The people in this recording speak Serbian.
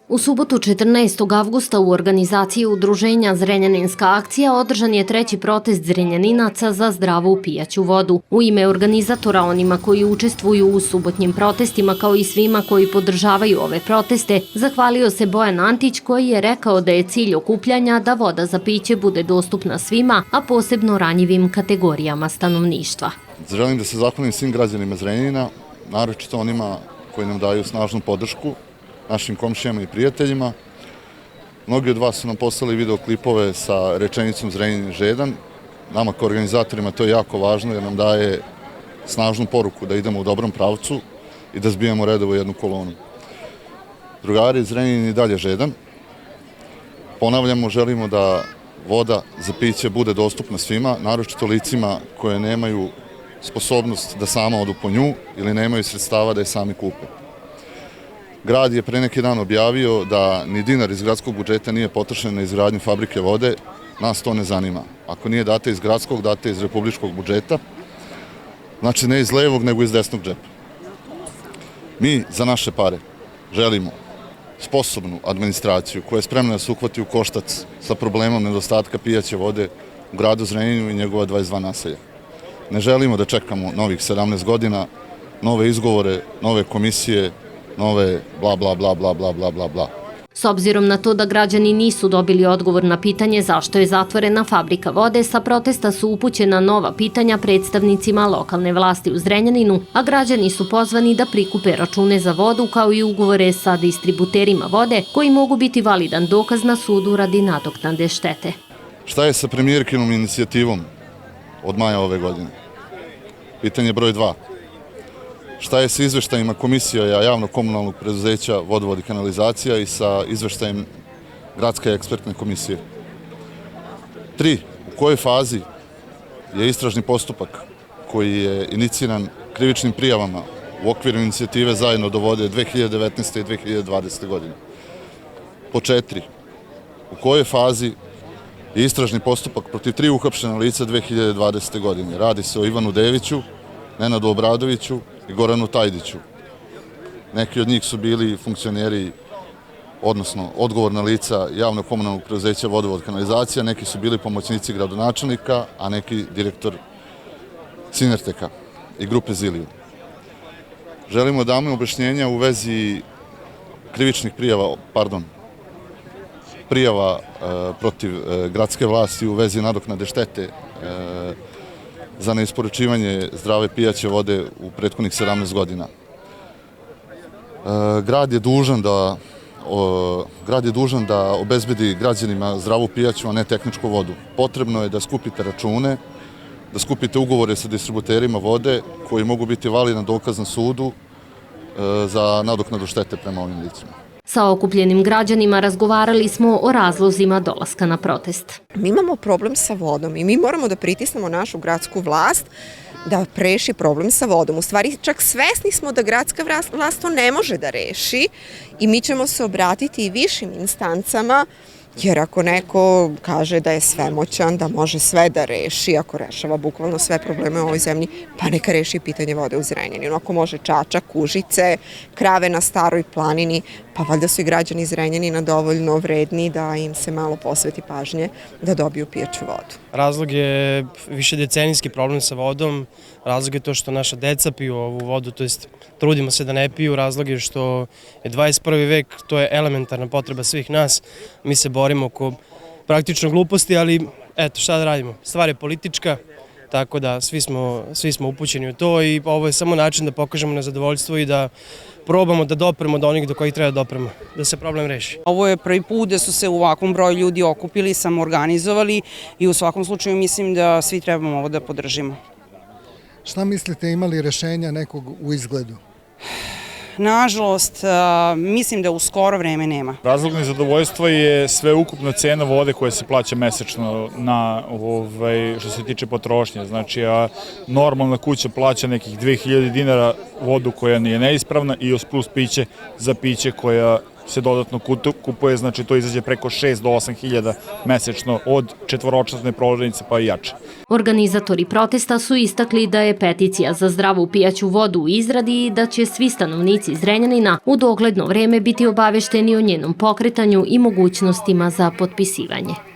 U subotu 14. avgusta u organizaciji udruženja Zrenjaninska akcija održan je treći protest Zrenjaninaca za zdravu pijaću vodu. U ime organizatora onima koji učestvuju u subotnjim protestima kao i svima koji podržavaju ove proteste, zahvalio se Bojan Antić koji je rekao da je cilj okupljanja da voda za piće bude dostupna svima, a posebno ranjivim kategorijama stanovništva. Želim da se zahvalim svim građanima Zrenjanina, naročito onima koji nam daju snažnu podršku, našim komšijama i prijateljima. Mnogi od vas su nam poslali videoklipove sa rečenicom Zrenjanin žedan. Nama kao organizatorima to je jako važno jer nam daje snažnu poruku da idemo u dobrom pravcu i da zbijamo redovo jednu kolonu. Drugari, Zrenjanin i dalje žedan. Ponavljamo, želimo da voda za piće bude dostupna svima, naročito licima koje nemaju sposobnost da sama odu po nju ili nemaju sredstava da je sami kupe. Grad je pre neki dan objavio da ni dinar iz gradskog budžeta nije potrošen na izgradnju fabrike vode. Nas to ne zanima. Ako nije date iz gradskog, date iz republičkog budžeta. Znači ne iz levog, nego iz desnog džepa. Mi za naše pare želimo sposobnu administraciju koja je spremna da se uhvati u koštac sa problemom nedostatka pijaće vode u gradu Zrenjaninu i njegova 22 naselja. Ne želimo da čekamo novih 17 godina, nove izgovore, nove komisije, nove bla bla bla bla bla bla bla bla. S obzirom na to da građani nisu dobili odgovor na pitanje zašto je zatvorena fabrika vode, sa protesta su upućena nova pitanja predstavnicima lokalne vlasti u Zrenjaninu, a građani su pozvani da prikupe račune za vodu kao i ugovore sa distributerima vode koji mogu biti validan dokaz na sudu radi nadoknade štete. Šta je sa premijerkinom inicijativom od maja ove godine? Pitanje broj 2. Šta je sa izveštajima komisija javno-komunalnog preduzeća Vodovod i kanalizacija i sa izveštajem Gradske ekspertne komisije? 3. U kojoj fazi je istražni postupak koji je iniciran krivičnim prijavama u okviru inicijative Zajedno do vode 2019. i 2020. godine? Po 4. U kojoj fazi je istražni postupak protiv 3 uhapšena lica 2020. godine? Radi se o Ivanu Deviću, Nenadu Obradoviću i Goranu Tajdiću. Neki od njih su bili funkcioneri, odnosno odgovorna lica javno-komunalnog preduzeća Vodovod kanalizacija, neki su bili pomoćnici gradonačelnika, a neki direktor Sinerteka i grupe Ziliju. Želimo da damo objašnjenja u vezi krivičnih prijava protiv gradske vlasti u vezi nadoknade štete za neisporučivanje zdrave pijaće vode u prethodnih 17 godina. Grad je dužan da obezbedi građanima zdravu pijaću, a ne tehničku vodu. Potrebno je da skupite račune, da skupite ugovore sa distributerima vode koji mogu biti validan dokaz na sudu za nadoknadu štete prema ovim licima. Sa okupljenim građanima razgovarali smo o razlozima dolaska na protest. Mi imamo problem sa vodom i mi moramo da pritisnemo našu gradsku vlast da reši problem sa vodom. U stvari, čak svesni smo da gradska vlast to ne može da reši i mi ćemo se obratiti i višim instancama, jer ako neko kaže da je svemoćan, da može sve da reši, ako rešava bukvalno sve probleme u ovoj zemlji, pa neka reši pitanje vode u Zrenjaninu. Ako može Čačak, Užice, krave na Staroj planini, pa valjda su i građani Zrenjanina dovoljno vredni da im se malo posveti pažnje da dobiju pijaću vodu. Razlog je višedecenijski problem sa vodom, razlog je to što naša deca piju ovu vodu, to jest trudimo se da ne piju, razlog je što je 21. vek, to je elementarna potreba svih nas, mi se borimo oko praktično gluposti, ali eto šta da radimo, stvar je politička, tako da svi smo upućeni u to i ovo je samo način da pokažemo nezadovoljstvo i da probamo da dopremo do onih do kojih treba da dopremo, da se problem reši. Ovo je prvi put da su se u ovakvom broju ljudi okupili, samoorganizovali i u svakom slučaju mislim da svi trebamo ovo da podržimo. Šta mislite, imali rešenja nekog u izgledu? Nažalost, mislim da u skoro vreme nema. Razlog nezadovoljstva je sve ukupna cena vode koja se plaća mesečno što se tiče potrošnje. Znači, normalna kuća plaća nekih 2000 dinara vodu koja nije neispravna i plus piće za piće koja se dodatno kupuje, znači to izađe preko 6 do 8 hiljada mesečno od četvoročasne prolaznice pa i jače. Organizatori protesta su istakli da je peticija za zdravu pijaću vodu u izradi i da će svi stanovnici Zrenjanina u dogledno vreme biti obavešteni o njenom pokretanju i mogućnostima za potpisivanje.